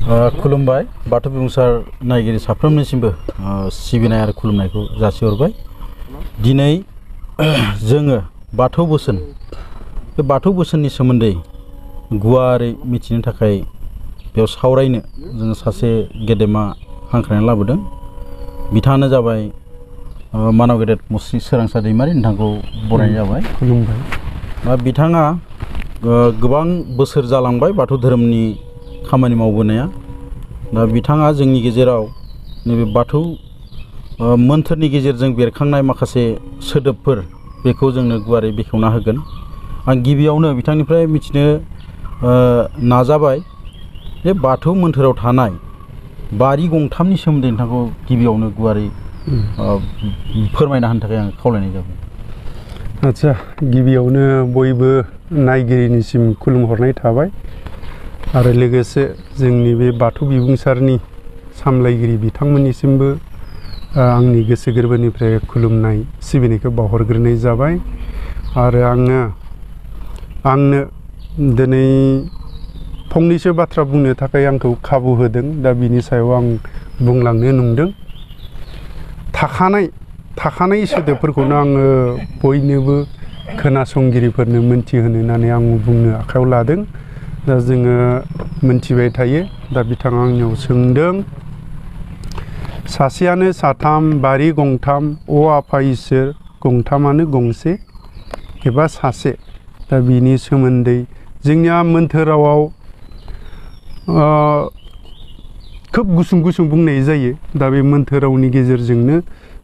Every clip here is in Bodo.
खुलुमबाय बाथौ बिबुंसार नायगिरि साफ्रोमनिसिमबो सिबिनाय आरो खुलुमनायखौ जासिहरबाय। दिनै जोङो बाथौ बोसोन बे बाथौ बोसोननि सोमोन्दै गुवारै मिथिनो थाखाय बेयाव सावरायनो जोङो सासे गेदेमा हांख्रायनानै लाबोदों। बिथाङानो जाबाय मानव गेदेर मुस्रि सोरांसा दैमारि, नोंथांखौ बरायनाय जाबाय। खुलुमबाय। बिथाङा गोबां बोसोर जालांबाय बाथौ धोरोमनि खामानि मावबोनाया। दा बिथाङा जोंनि गेजेराव नैबे बाथौ मोन्थोरनि गेजेरजों बेरखांनाय माखासे सोदोबफोर बेखौ जोंनो गुवारै बेखेवना होगोन। आं गिबियावनो बिथांनिफ्राय मिथिनो नाजाबाय जे बाथौ मोन्थोराव थानाय बारि गंथामनि सोमोन्दै नोंथांखौ गिबियावनो गुवारै फोरमायना होनो थाखाय आं खावलायनाय जाबाय। आच्छा, गिबियावनो बयबो नायगिरिनिसिम खुलुमहरनाय थाबाय आरो लोगोसे जोंनि बे बाथौ बिबुंसारनि सामलायगिरि बिथांमोननिसिमबो आंनि गोसो गोरबोनिफ्राय खुलुमनाय सिबिनायखौ बावहरग्रोनाय जाबाय। आरो आंनो दिनै फंनैसो बाथ्रा बुंनो थाखाय आंखौ खाबु होदों। दा बिनि सायाव आं बुंलांनो नंदों। थाखानाय सोदोबफोरखौनो आङो बयनोबो खोनासंगिरिफोरनो मोनथिहोनो होननानै आं बुंनो आखायाव लादों। दा जोङो मोनथिबाय थायो। दा बिथाङा आंनियाव सोंदों, सासेयानो साथाम, बारि गंथाम, आफा इसोर गंथामानो गंसे एबा सासे। दा बिनि सोमोन्दै जोंनिया मोन्थोर रावाव खोब गुसुं बुंनाय जायो। दा बे मोन्थोर रावनि गेजेरजोंनो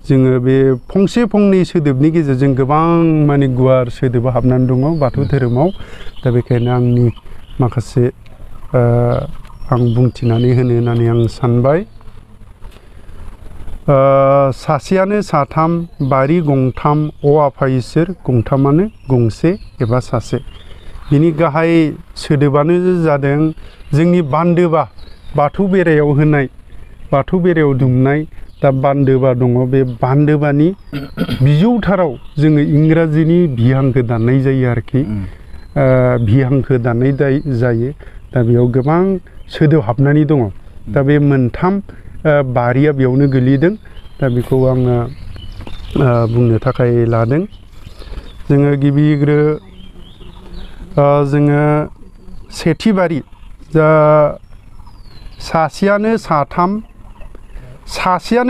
जोङो बे फंसे फंनै सोदोबनि गेजेरजों गोबां माने गुवार सोदोबा हाबनानै दङ बाथौ धोरोमाव। दा बेखायनो आंनि माखासे आं बुंथिनानै होनो होननानै आं सानबाय। सासेयानो साथाम, बारि गंथाम, आफा इसोर गंथामानो गंसे एबा सासे। बिनि गाहाय सोदोबानो जादों जोंनि बान्दोबा, बाथौ बेरायाव होनाय, बाथौ बेरायाव दुमनाय दा बान्दोबा दङ। बे बान्दोबानि बिजौथाराव जोङो इंराजिनि भि हांखो दाननाय जायो आरोखि। भि हांखो दाननाय जायो। दा बेयाव गोबां सोदोब हाबनानै दङ। दा बे मोनथाम बारिया बेयावनो गोलैदों। दा बेखौ आङो बुंनो थाखाय लादों। जोङो गिबिग्रो जोङो सेथि बारि, दा सासेयानो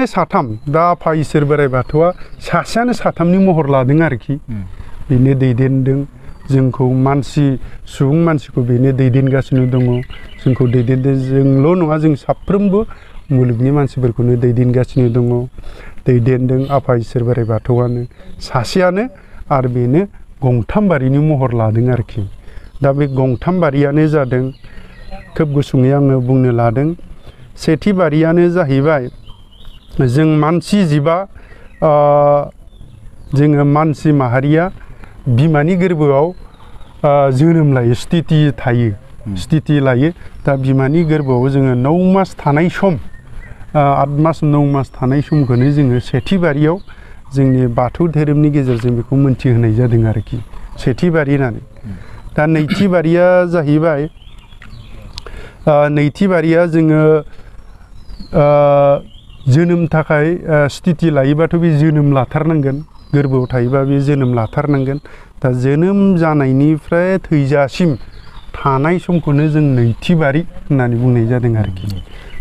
साथाम, दा आफा इसोर बोराइ बाथौआ सासेयानो साथामनि महर लादों आरोखि। बेनो दैदेनदों जोंखौ, सुबुं मानसिखौ बेनो दैदेनगासिनो दङ। जोंखौ दैदेनदों, जोंल' नङा, जों साफ्रोमबो मुलुगनि मानसिफोरखौनो दैदेनगासिनो दङ। दैदेनदों आफा इसोर बोराइ बाथौआनो सासेयानो, आरो बेनो गंथाम बारिनि महर लादों आरोखि। दा बे गंथाम बारियानो जादों, खोब गुसुङै आङो बुंनो लादों। सेथि बारियानो जाहैबाय जों मानसि जिबा, जोङो मानसि माहारिया बिमानि गोरबोआव जोनोम लायो, स्थिति लायो। दा बिमानि गोरबोआव जोङो 9 मास थानाय सम, 8 मास 9 मास थानाय समखौनो जोङो सेथि बारियाव जोंनि बाथौ धोरोमनि गेजेरजों बेखौ मोनथिहोनाय जादों आरोखि, सेथि बारि होननानै। दा नैथि बारिया जाहैबाय, नैथि बारिया जोङो जोनोम थाखाय स्थिति लायोबाथ' बे जोनोम लाथारनांगोन, गोरबोआव थायोबा बे जोनोम लाथारनांगोन। दा जोनोम जानायनिफ्राय थैजासिम थानाय समखौनो जों नैथि बारि होननानै बुंनाय जादों आरोखि।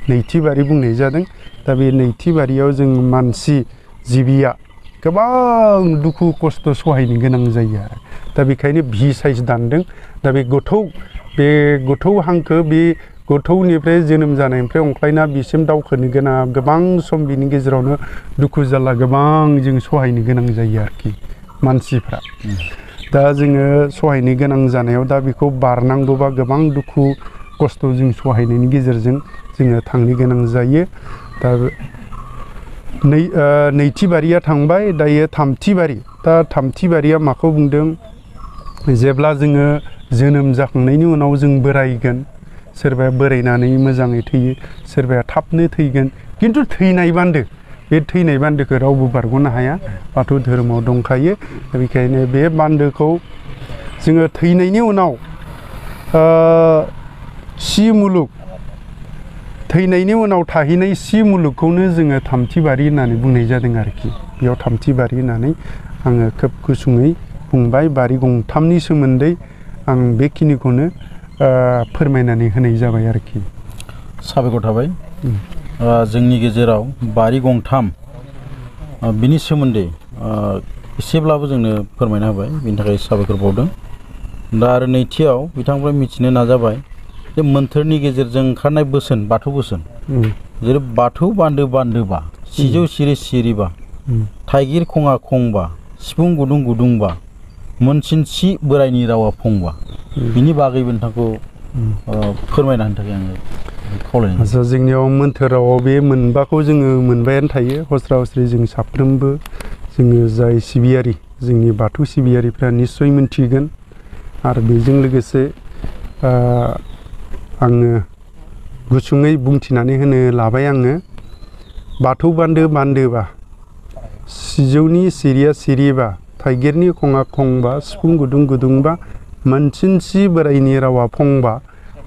नैथि बारि बुंनाय जादों। दा बे नैथि बारियाव जों मानसि जिबिया गोबां दुखु खस्थ' सहायनो गोनां जायो आरो। दा बेखायनो भि साइज दानदों। दा बे गोथौ हांखो, बे गथौनिफ्राय जोनोम जानायनिफ्राय अंख्लायना बिसिम दावखोनो गोनां गोबां सम, बिनि गेजेरावनो दुखु जारला गोबां जों सहायनो गोनां जायो आरोखि मानसिफ्रा। दा जोङो सहायनो गोनां जानायाव दा बेखौ बारनांगौबा गोबां दुखु खस्थ' जों सहायनायनि गेजेरजों जोङो थांनो गोनां जायो। दा नैथि बारिया थांबाय। दायो थामथि बारि। दा थामथि बारिया माखौ बुंदों? जेब्ला जोङो जोनोम जाखांनायनि उनाव जों बोरायगोन, सोरबाया बोरायनानै मोजाङै थैयो, सोरबाया थाबनो थैगोन। खिन्थु थैनाय बान्दो, बे थैनाय बान्दोखौ रावबो बारग'नो हाया, बाथौ धोरोमाव दंखायो। बेखायनो बे बान्दोखौ जोङो थैनायनि उनाव सि मुलुग थैनायनि उनाव थाहैनाय सि मुलुगखौनो जोङो थामथि बारि होननानै बुंनाय जादों आरोखि बेयाव थामथि बारि होननानै आङो खोब गुसुङै बुंबाय बारि गंथामनि सोमोन्दै आं बेखिनिखौनो फोरमायनानै होनाय जाबाय आरोखि साबायखर थाबाय जोंनि गेजेराव बारि गंथाम बिनि सोमोन्दै एसेब्लाबो जोंनो फोरमायना होबाय बिनि थाखाय साबायखर बावदों दा आरो नैथियाव बिथांनिफ्राय मिथिनो नाजाबाय जे मोन्थोरनि गेजेरजों ओंखारनाय बोसोन बाथौ बोसोन जेरै बाथौ बान्दो बान्दोबा सिजौ सिरि सिरिबा थाइगिर खङा खंबा सिफुं गुदुं गुदुंबा मोनसिनसि बोरायनि रावा फंबा बिनि बागैबो नोंथांखौ फोरमायना होनो थाखाय आङो खावलायनाय आदसा जोंनियाव मोन्थोराव बे मोनबाखौ जोङो मोनबायानो थायो हस्रा हस्रि जों साफ्रोमबो जोङो जाय सिबियारि जोंनि बाथौ सिबियारिफ्रा निस्सय मोनथिगोन आरो बेजों लोगोसे आङो गुसुङै बुंथिनानै होनो लाबाय आङो बाथौ बान्दो बान्दोबा सिजौनि सिरिया सिरिबा थाइगिरनि खङा खंबा सिफुं गुदुं गुदुंबा मोनसिनसि बोरायनि रावा फंबा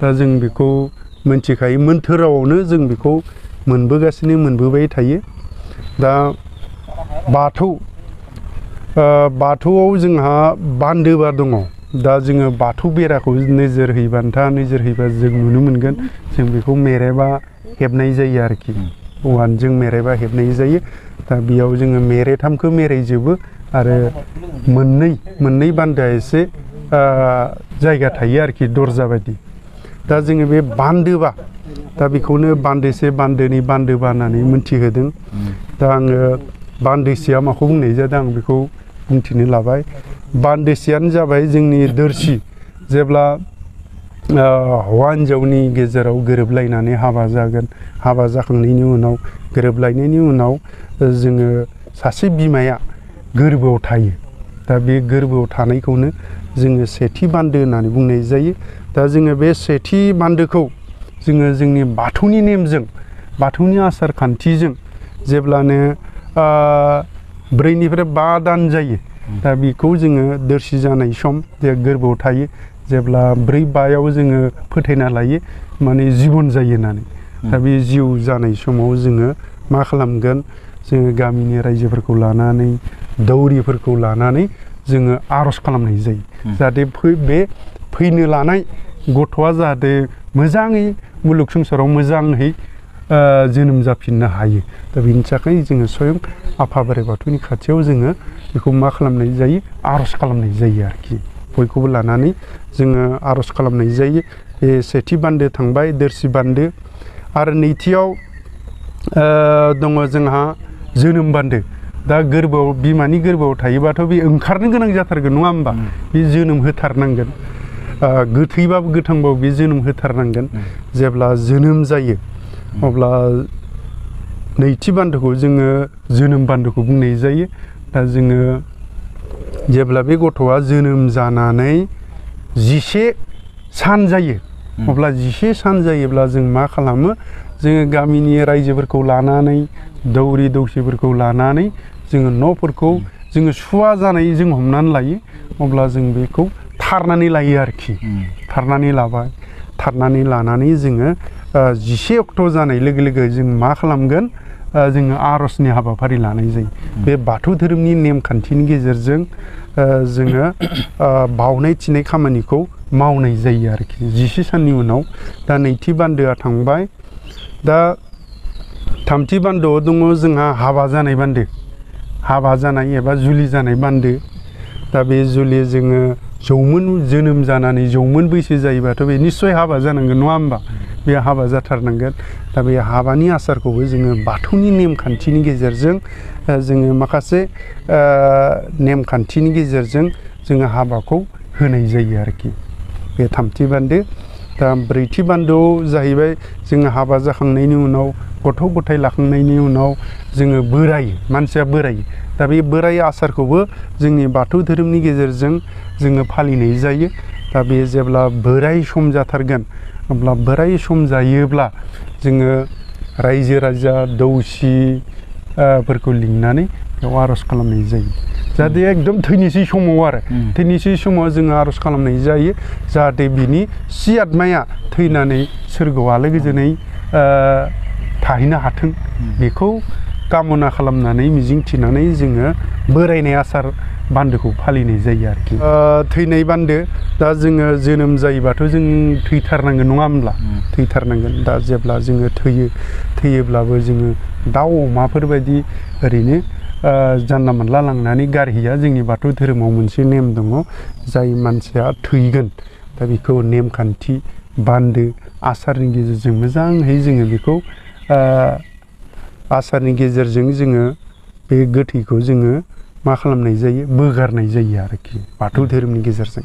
दा जों बेखौ मोनथिखायो मोन्थोरावनो जों बेखौ मोनबोगासिनो मोनबोबाय थायो दा बाथौआव जोंहा बान्दोबा दङ दा जोङो बाथौ बेराखौ नोजोर होयोबा जों नुनो मोनगोन जों बेखौ मेरेबा हेबनाय जायो आरोखि औवाजों मेरेबा हेबनाय जायो दा बेयाव जोङो मेरेथामखौ मेरायजोबो आरो मोननै बान्दोआ एसे जायगा थायो आरोखि दरजा बायदि दा जोङो बे बान्दोबा दा बेखौनो बान्दोसे बान्दोनि बान्दोबा होननानै मोनथिहोदों दा आङो बान्दोसेया माखौ बुंनाय जादों आं बेखौ बुंथिनो लाबाय बान्दोसेयानो जाबाय जोंनि दोरसि जेब्ला हौवा हिन्जावनि गेजेराव गोरोबलायनानै हाबा जागोन हाबा जाखांनायनि उनाव गोरोबलायनायनि उनाव जोङो सासे बिमाया गोरबोआव थायो दा बे गोरबोआव थानायखौनो जोङो सेथि बान्दो होननानै बुंनाय जायो दा जोङो बे सेथि बान्दोखौ जोङो जोंनि बाथौनि नेमजों बाथौनि आसार खान्थिजों जेब्लानो 4निफ्राय 5 दान जायो दा बेखौ जोङो दोरसि जानाय सम जे गोरबोआव थायो जेब्ला 4-5याव जोङो फोथायना लायो माने जिबन जायो होननानै दा बे जिउ जानाय समाव जोङो मा खालामगोन जोङो गामिनि रायजोफोरखौ लानानै दौरिफोरखौ लानानै जोङो आर'ज खालामनाय जायो जाहाथे बे फैनो लानाय गथ'आ जाहाथे मोजाङै मुलुग संसाराव मोजाङै जोनोम जाफिननो हायो दा बेनि थाखाय जोङो स्वयं आफा बोराइ बाथौनि खाथियाव जोङो बेखौ मा खालामनाय जायो आर'ज खालामनाय जायो आरोखि बयखौबो लानानै जोङो आर'ज खालामनाय जायो बे सेथि बान्दो थांबाय दोरसि बान्दो आरो नैथियाव दङ जोंहा जोनोम बान्दो दा गोरबोआव बिमानि गोरबोआव थायोबाथ' बे ओंखारनो गोनां जाथारगोन नङा होमबा बे जोनोम होथारनांगोन गोथैबाबो गोथांबाबो बे जोनोम होथारनांगोन जेब्ला जोनोम जायो अब्ला नैथि बान्दोखौ जोङो जोनोम बान्दोखौ बुंनाय जायो दा जोङो जेब्ला बे गथ'आ जोनोम जानानै 11 सान जायो अब्ला 11 सान जायोब्ला जों मा खालामो जोङो गामिनि रायजोफोरखौ लानानै दौरि दौसिफोरखौ लानानै जोङो न'फोरखौ जोङो सुवा जानाय जों हमनानै लायो अब्ला जों बेखौ थारनानै लायो आरोखि थारनानै लाबाय थारनानै लानानै जोङो 11 अक्ट' जानाय लोगो लोगो जों मा खालामगोन जोङो आर'जनि हाबाफारि लानाय जायो बे बाथौ धोरोमनि नेमखान्थिनि गेजेरजों जोङो बावनाय थिनाय खामानिखौ मावनाय जायो आरोखि 11 साननि उनाव दा नैथि बान्दोआ थांबाय दा थामथि बान्दोआव दङ जोंहा हाबा जानाय बान्दो हाबा जानाय एबा जुलि जानाय बान्दो दा बे जुलि जोङो जौमोन जोनोम जानानै जौमोन बैसो जायोबाथ' बे निस्सय हाबा जानांगोन नङा होमबा बे हाबा जाथारनांगोन दा बे हाबानि आसारखौबो जोङो बाथौनि नेमखान्थिनि गेजेरजों जोङो माखासे नेमखान्थिनि गेजेरजों जोङो हाबाखौ होनाय जायो आरोखि बे थामथि बान्दो दा ब्रैथि बान्दोआव जाहैबाय जोङो हाबा जाखांनायनि उनाव गथ' गथाय लाखांनायनि उनाव जोङो बोरायो मानसिया बोरायो दा बे बोराय आसारखौबो जोंनि बाथौ धोरोमनि गेजेरजों जोङो फालिनाय जायो दा बे जेब्ला बोराय सम जाथारगोन अब्ला बोराय सम जायोब्ला जोङो रायजो राजा दौसि फोरखौ लिंनानै बेयाव आर'ज खालामनाय जायो जाहाथे एकदम थैनोसै समाव आरो थैनोसै समाव जोङो आर'ज खालामनाय जायो जाहाथे बिनि सि आत्माया थैनानै सोरगोआव आलो गोजोनै थाहैनो हाथों बेखौ कामना खालामनानै मिजिं थिनानै जोङो बोरायनाय आसार बान्दोखौ फालिनाय जायो आरोखि थैनाय बान्दो दा जोङो जोनोम जायोबाथ' जों थैथारनांगोन नङा होमब्ला थैथारनांगोन दा जेब्ला जोङो थैयोब्लाबो जोङो दाउ अमाफोर बायदि ओरैनो जानला मोनला लांनानै गारहैया जोंनि बाथौ धोरोमाव मोनसे नेम दङ जाय मानसिया थैगोन दा बेखौ नेमखान्थि बान्दो आसारनि गेजेरजों मोजाङै जोङो बेखौ आसारनि गेजेरजों जोङो बे गोथैखौ जोङो मा खालामनाय जायो बोगारनाय जायो आरोखि बाथौ धोरोमनि गेजेरजों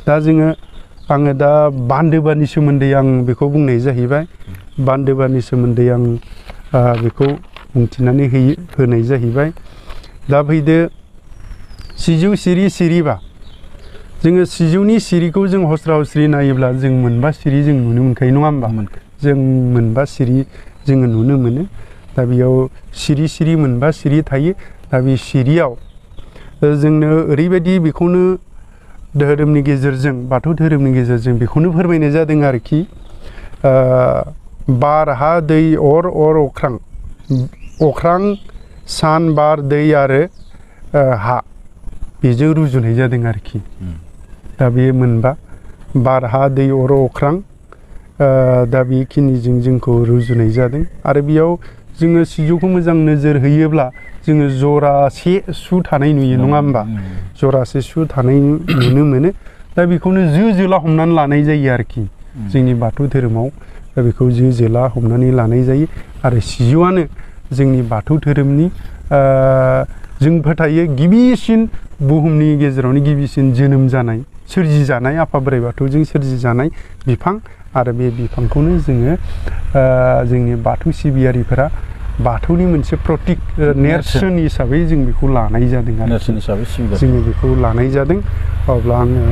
दा आङो दा बान्दोबानि सोमोन्दै आं बेखौ बुंनाय जाहैबाय बान्दोबानि सोमोन्दै आं बेखौ बुंथिनानै होनाय जाहैबाय दा फैदो सिजौ सिरिबा जोङो सिजौनि सिरिखौ जों हस्रा हस्रि नायोब्ला जों मोनबा सिरि जों नुनो मोनखायो नङा होमबा जों मोनबा सिरि जोङो नुनो मोनो दा बेयाव सिरि मोनबा सिरि थायो दा बे सिरियाव जोंनो ओरैबायदि बेखौनो धोरोमनि गेजेरजों बाथौ धोरोमनि गेजेरजों बेखौनो फोरमायनाय जादों आरोखि बार हा दै अर अख्रां सान बार दै आरो हा बेजों रुजुनाय जादों आरोखि दा बे मोनबा बार हा दै अर अख्रां दा बेखिनिजों जोंखौ रुजुनाय जादों आरो बेयाव जोङो सिजौखौ मोजां नोजोर होयोब्ला जोङो जरासे सु थानाय नुयो नङा होमबा जरासे सु थानाय नुनो मोनो दा बेखौनो जो जोला हमनानै लानाय जायो आरोखि जोंनि बाथौ धोरोमाव दा बेखौ जो जोला हमनानै लानाय जायो आरो सिजौआनो जोंनि बाथौ धोरोमनि जों फोथायो गिबिसिन बुहुमनि गेजेरावनो गिबिसिन जोनोम जानाय सोरजिजानाय आफा बोराइ बाथौजों सोरजिजानाय बिफां आरो बे बिफांखौनो जोङो जोंनि बाथौ सिबियारिफोरा बाथौनि मोनसे प्रतीक नेरसोन हिसाबै जों बेखौ लानाय जादों आरो नेरसोन हिसाबै जोङो बेखौ लानाय जादों अब्ला आङो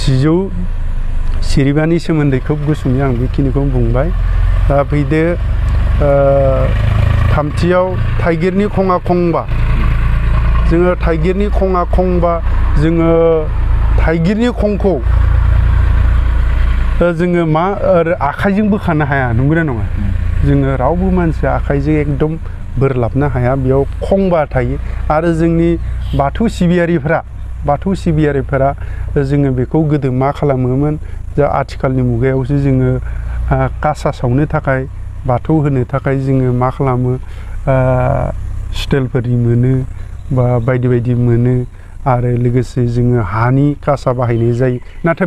सिजौ सिरिबानि सोमोन्दै खोब गुसुङै आं बेखिनिखौ बुंबाय दा फैदो थामथियाव थाइगिरनि खङा खंबा जोङो थाइगिरनि खङा खंबा जोङो थाइगिरनि खंखौ जोङो मा आखाइजों बोखानो हाया नंगौना नङा जोङो रावबो मानसिया आखाइजों एकदम बोरलाबनो हाया बेयाव खंबा थायो आरो जोंनि बाथौ सिबियारिफोरा जोङो बेखौ गोदो मा खालामोमोन दा आथिखालनि मुगायावसो जोङो कासा सावनो थाखाय बाथौ होनो थाखाय जोङो मा खालामो स्टिलफोरनि मोनो बा बायदि बायदि मोनो आरो लोगोसे जोङो हानि कासा बाहायनाय जायो नाथाय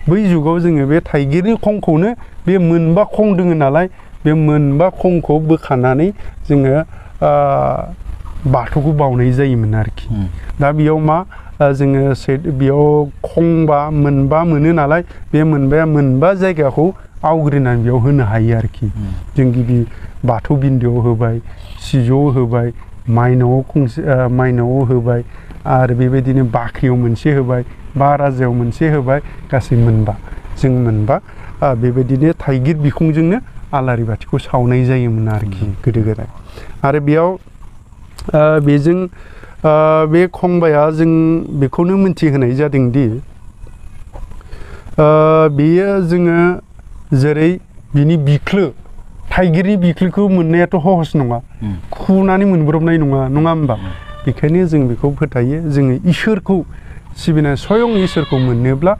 बै जुगाव जोङो बे थाइगिरनि खंखौनो बे मोनबा खं दोङो नालाय बे मोनबा खंखौ बोखानानै जोङो बाथौखौ बावनाय जायोमोन आरोखि दा बेयाव मा जोङो बेयाव खंबा मोनबा मोनो नालाय बे मोनबाया मोनबा जायगाखौ आवग्रिनानै बेयाव होनो हायो आरोखि जों गिबि बाथौ बिन्दोआव होबाय सिजौआव होबाय माइनावआव होबाय आरो बेबायदिनो बाख्रियाव मोनसे होबाय बा राजायाव मोनसे होबाय गासै मोनबा जों मोनबा बेबायदिनो थाइगिर बिखंजोंनो आलारि बाथिखौ सावनाय जायोमोन आरोखि गोदो गोदाय आरो बेयाव बेजों बे खंबाया जों बेखौनो मिन्थिहोनाय जादोंदि बेयो जोङो जेरै बिनि बिख्लो थाइगिरनि बिख्लोखौ मोननायाथ' सहस नङा खुनानै मोनब्रबनाय नङा होमबा बेखायनो जों बेखौ फोथायो जोङो इसोरखौ सिबिनाय स्वयं इसोरखौ मोननोब्ला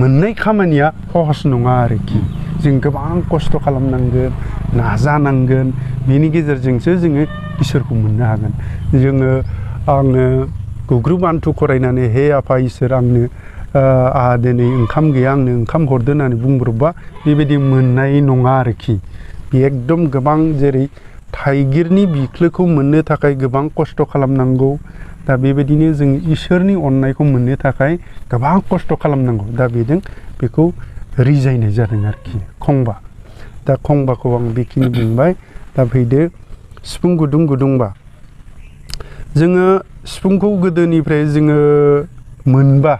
मोननाय खामानिया सहस नङा आरोखि जों गोबां खस्थ' खालामनांगोन नाजानांगोन बेनि गेजेरजोंसो जोङो इसोरखौ मोननो हागोन आङो गुग्रुब आन्थु खरायनानै हे आफा इसोर आंनो आहा दिनै ओंखाम गैया आंनो ओंखाम हरदो होननानै बुंब्रबबा बेबायदि मोननाय नङा आरोखि बे एकदम गोबां जेरै थाइगिरनि बिख्लोखौ मोननो थाखाय गोबां खस्थ' खालामनांगौ दा बेबायदिनो जों इसोरनि अननायखौ मोननो थाखाय गोबां खस्थ' खालामनांगौ दा बेखौ रिजायनाय जादों आरोखि खंबा दा खंबाखौ आं बेखिनि बुंबाय दा फैदो सिफुं गुदुंबा जोङो सिफुंखौ गोदोनिफ्राय जोङो मोनबा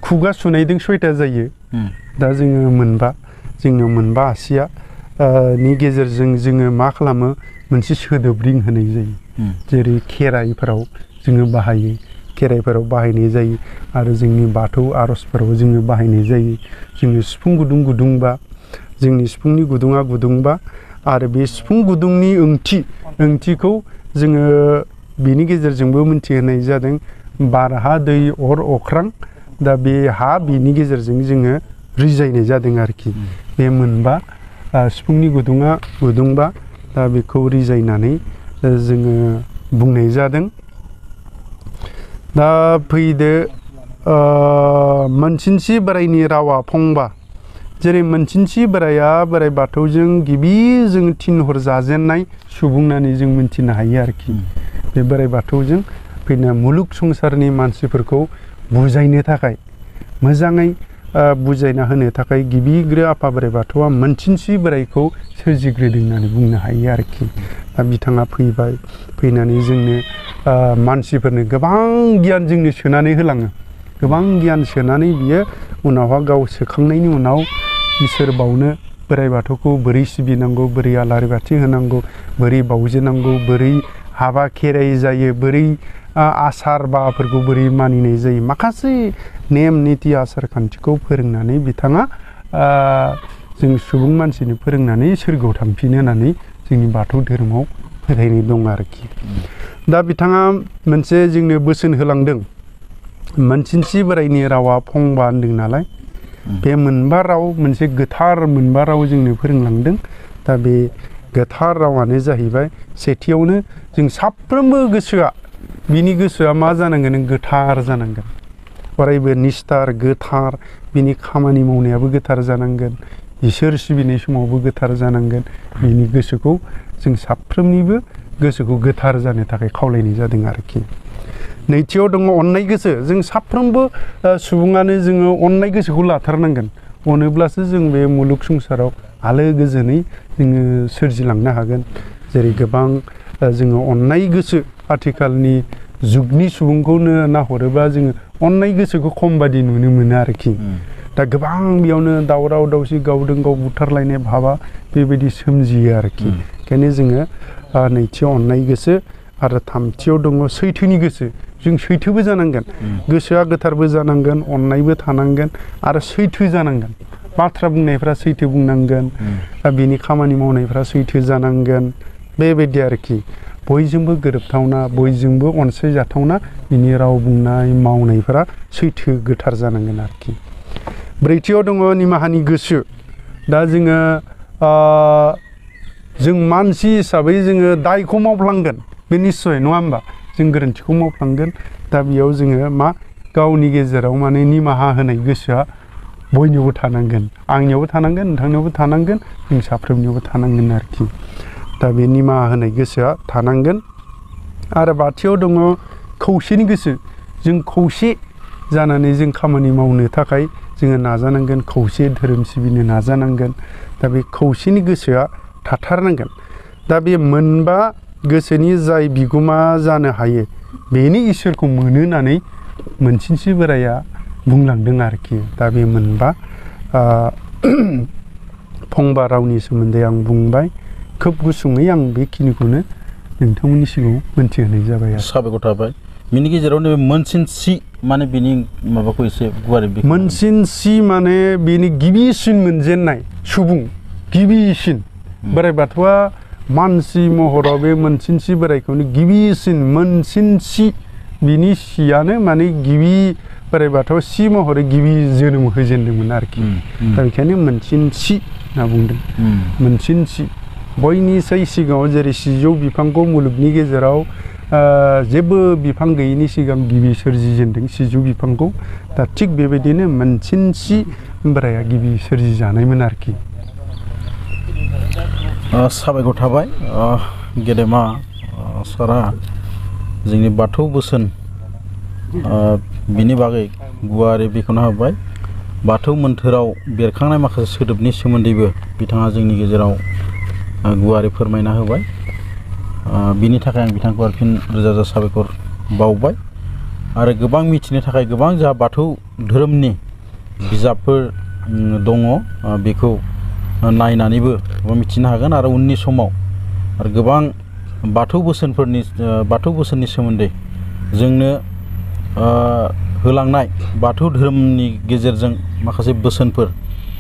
खुगा सुनायजों 6टा जायो दा जोङो जोंनियाव मोनबा आसिया नि गेजेरजों जोङो मा खालामो मोनसे सोदोब रिं होनाय जायो जेरै खेराइफोराव जोङो बाहायनाय जायो आरो जोंनि बाथौ आर'जफोराव जोङो बाहायनाय जायो जोङो सिफुं गुदुंबा जोंनि सिफुंनि गुदुङा गुदुंबा आरो बे सिफुं गुदुंनि ओंथिखौ जोङो बेनि गेजेरजोंबो मिथिहोनाय जादों बार हा दै अर अख्रां दा बे हा बेनि गेजेरजों जोङो रिजायनाय जादों आरोखि बे मोनबा सिफुंनि गुदुङा गुदुंबा दा बेखौ रिजायनानै जोङो बुंनाय जादों दा फैदो मोनसिनसि बोराइनि रावा फंबा जेरै मोनसिनसि बोराइया बोराइ बाथौजों गिबि जों थिनहर जाजेननाय सुबुं होननानै जों मिथिनो हायो आरोखि बे बोराइ बाथौजों फैना मुलुग संसारनि मानसिफोरखौ बुजायनो थाखाय मोजाङै बुजायना होनो थाखाय गिबिग्रो आफा बोराइ बाथौआ मोनसिनसि बोराइखौ सोरजिग्रोदों होननानै बुंनो हायो आरोखि दा बिथाङा फैबाय फैनानै जोंनो मानसिफोरनो गोबां गियान जोंनो सोनानै होलाङो गोबां गियान सोनानै बियो उनावहा गाव सोखांनायनि उनाव इसोर बावनो बोराइ बाथौखौ बोरै सिबिनांगौ बोरै आलारि बाथि होनांगौ बोरै बावजेनांगौ बोरै हाबा खेराइ जायो बोरै आसार बाफोरखौ बोरै मानिनाय जायो माखासे नेम निथि आसार खान्थिखौ फोरोंनानै बिथाङा जों सुबुं मानसिनो फोरोंनानै सोरगोआव थांफिनो होननानै जोंनि बाथौ धोरोमाव फोथायनाय दं आरोखि दा बिथाङा मोनसे जोंनो बोसोन होलांदों मोनसिनसि बोराइनि रावा फंबा होनदों नालाय बे मोनबा राव मोनसे गोथार मोनबा राव जोंनो फोरोंलांदों दा बे गोथार रावानो जाहैबाय सेथियावनो जों साफ्रोमबो गोसोआ बिनि गोसोआ मा जानांगोन गोथार जानांगोन अरायबो निस्थार गोथार बिनि खामानि मावनायाबो गोथार जानांगोन इसोर सिबिनाय समावबो गोथार जानांगोन बिनि गोसोखौ जों साफ्रोमनिबो गोसोखौ गोथार जानो थाखाय खावलायनाय जादों आरोखि नैथियाव दङ अननाय गोसो जों साफ्रोमबो सुबुङानो जोङो अननाय गोसोखौ लाथारनांगोन अनोब्लासो जों बे मुलुग संसाराव आलो गोजोनै जोङो सोरजिलांनो हागोन जेरै गोबां जोङो अननाय गोसो आथिखालनि जुगनि सुबुंखौनो नाहरोबा जोङो अननाय गोसोखौ खम बादि नुनो मोनो आरोखि दा गोबां बेयावनो दावराव दावसि गावजों गाव बुथारलायनाय भाबा बेबायदि सोमजियो आरोखि ओंखायनो जोङो नैथियाव अननाय गोसो आरो थामथियाव दङ सैथोनि गोसो जों सैथोबो जानांगोन गोसोआ गोथारबो जानांगोन अननायबो थानांगोन आरो सैथो जानांगोन बाथ्रा बुंनायफ्रा सैथो बुंनांगोन बिनि खामानि मावनायफ्रा सैथो जानांगोन बेबायदि आरोखि बयजोंबो गोरोबथावना बयजोंबो अनसायजाथावना बिनि राव बुंनाय मावनायफोरा सैथो गोथार जानांगोन आरोखि ब्रैथियाव दङ निमाहानि गोसो दा जोङो जों मानसि हिसाबै जोङो दायखौ मावफ्लांगोन बे निस्सय नङा होमबा जों गोरोन्थिखौ मावफ्लांगोन दा बेयाव जोङो मा गावनि गेजेराव माने निमाहा होनाय गोसोआ बयनियावबो थानांगोन आंनियावबो थानांगोन नोंथांनियावबो थानांगोन जों साफ्रोमनियावबो थानांगोन आरोखि दा बे निमाहा होनाय गोसोआ थानांगोन आरो बाथियाव दङ खौसेनि गोसो जों खौसे जानानै जों खामानि मावनो थाखाय जोङो नाजानांगोन खौसे धोरोम सिबिनो नाजानांगोन दा बे खौसेनि गोसोआ थाथारनांगोन दा बे मोनबा गोसोनि जाय बिगोमा जानो हायो बेनो इसोरखौ मोनो होननानै मोनसिनसि बोराइया बुंलांदों आरोखि दा बे मोनबा फंबा रावनि सोमोन्दै आं बुंबाय खोब गुसुङै आं बेखिनिखौनो नोंथांमोननि सिगाङाव मोनथिहोनाय जाबाय आरो साबायखर थाबाय बिनि गेजेराव नैबे मोनसिनसि माने बिनि माबाखौ एसे गुवारै मोनसिनसि माने बिनि गिबिसिन मोनजेननाय सुबुं गिबिसिन बोराइ बाथौआ मानसि महराव बे मोनसिनसि बोराइखौनो गिबिसिन मोनसिनसि बिनि सियानो माने गिबि बोराइ बाथौआ सि महरै गिबि जोनोम होजेनदोंमोन आरोखि दा बेखायनो मोनसिनसि होनना बुंदों मोनसिनसि बयनिसाय सिगाङाव जेरै सिजौ बिफांखौ मुलुगनि गेजेराव जेबो बिफां गैयैनि सिगां गिबि सोरजिजेनदों सिजौ बिफांखौ दा थिग बेबायदिनो मोनसिनसि बोराइया गिबि सोरजिजानायमोन आरोखि साबायखर थाबाय गेदेमा सारा जोंनि बाथौ बोसोन बिनि बागै गुवारै बेखेवना होबाय बाथौ मोन्थोराव बेरखांनाय माखासे सोदोबनि सोमोन्दैबो बिथाङा जोंनि गेजेराव गुवारै फोरमायना होबाय बिनि थाखाय आं बिथांखौ आरो फिन रोजा रोजा साबायखर बावबाय आरो गोबां मिथिनो थाखाय गोबां जा बाथौ धोरोमनि बिजाबफोर दङ बेखौ नायनानैबो मिथिनो हागोन आरो उननि समाव आरो गोबां बाथौ बोसोननि सोमोन्दै जोंनो होलांनाय बाथौ धोरोमनि गेजेरजों माखासे बोसोनफोर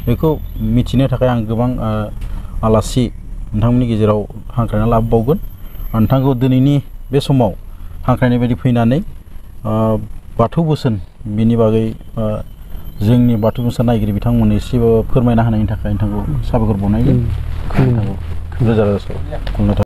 बेखौ मिथिनो थाखाय आं गोबां आलासि नोंथांमोननि गेजेराव हांख्रायना लाबोबावगोन। नोंथांखौ दिनैनि बे समाव हांख्रायनाय बायदि फैनानै बाथौ बोसोन बिनि बागै जोंनि बाथौ बोसोन नायगिरि बिथांमोननो एसेबाबो फोरमायना होनायनि थाखाय नोंथांखौ साबायखर बावनाय जायो। रोजा रोजा साबायखर।